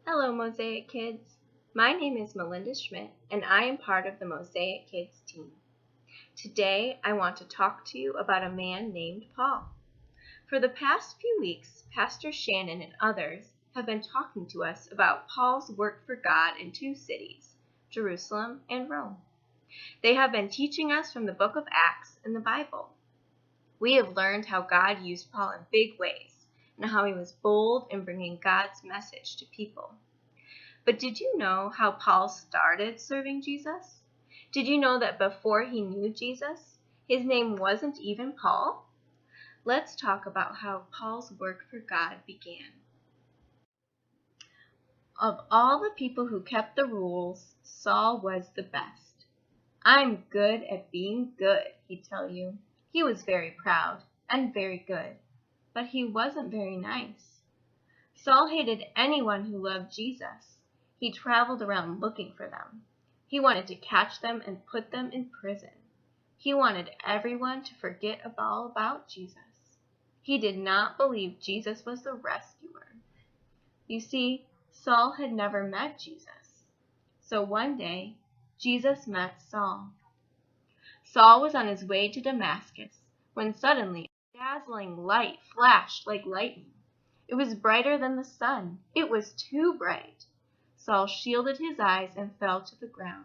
Hello, Mosaic kids. My name is Melinda Schmidt, and I am part of the Mosaic Kids team. Today, I want to talk to you about a man named Paul. For the past few weeks, Pastor Shannon and others have been talking to us about Paul's work for God in two cities, Jerusalem and Rome. They have been teaching us from the book of Acts and the Bible. We have learned how God used Paul in big ways and how he was bold in bringing God's message to people. But did you know how Paul started serving Jesus? Did you know that before he knew Jesus, his name wasn't even Paul? Let's talk about how Paul's work for God began. Of all the people who kept the rules, Saul was the best. I'm good at being good, he'd tell you. He was very proud and very good, but he wasn't very nice. Saul hated anyone who loved Jesus. He traveled around looking for them. He wanted to catch them and put them in prison. He wanted everyone to forget all about Jesus. He did not believe Jesus was the rescuer. You see, Saul had never met Jesus. So one day, Jesus met Saul. Saul was on his way to Damascus when suddenly a dazzling light flashed like lightning. It was brighter than the sun. It was too bright. Saul shielded his eyes and fell to the ground.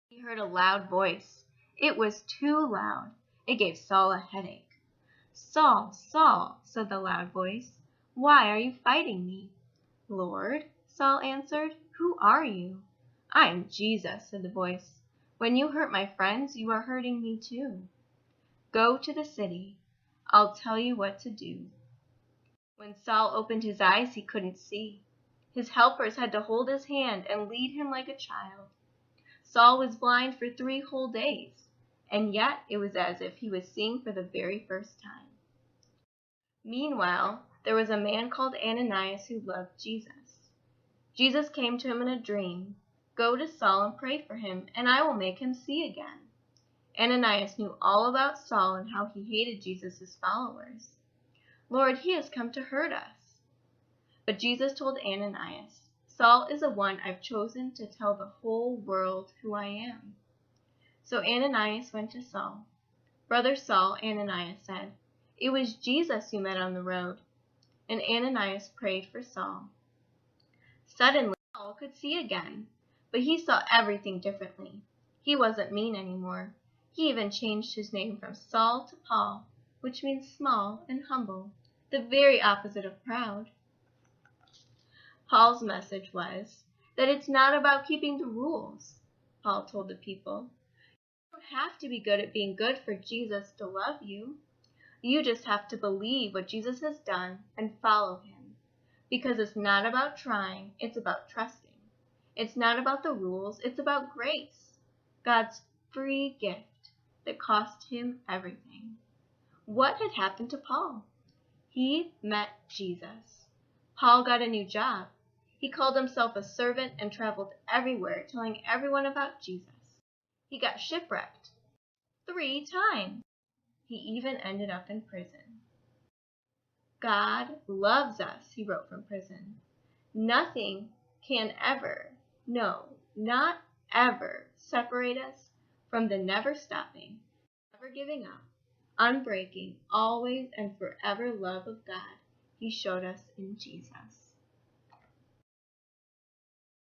He heard a loud voice. It was too loud. It gave Saul a headache. "Saul, Saul," said the loud voice, "why are you fighting me?" "Lord," Saul answered, "who are you?" "I am Jesus," said the voice. "When you hurt my friends, you are hurting me too. Go to the city. I'll tell you what to do." When Saul opened his eyes, he couldn't see. His helpers had to hold his hand and lead him like a child. Saul was blind for 3 whole days, and yet it was as if he was seeing for the very first time. Meanwhile, there was a man called Ananias who loved Jesus. Jesus came to him in a dream. "Go to Saul and pray for him, and I will make him see again." Ananias knew all about Saul and how he hated Jesus' followers. "Lord, he has come to hurt us." But Jesus told Ananias, "Saul is the one I've chosen to tell the whole world who I am." So Ananias went to Saul. "Brother Saul," Ananias said, "it was Jesus you met on the road." And Ananias prayed for Saul. Suddenly, Saul could see again, but he saw everything differently. He wasn't mean anymore. He even changed his name from Saul to Paul, which means small and humble, the very opposite of proud. Paul's message was that it's not about keeping the rules. Paul told the people, "You don't have to be good at being good for Jesus to love you. You just have to believe what Jesus has done and follow him. Because it's not about trying, it's about trusting. It's not about the rules, it's about grace. God's free gift that cost him everything." What had happened to Paul? He met Jesus. Paul got a new job. He called himself a servant and traveled everywhere telling everyone about Jesus. He got shipwrecked 3 times. He even ended up in prison. "God loves us," he wrote from prison. "Nothing can ever, no, not ever, separate us from the never stopping, never giving up, unbreaking, always and forever love of God He showed us in Jesus."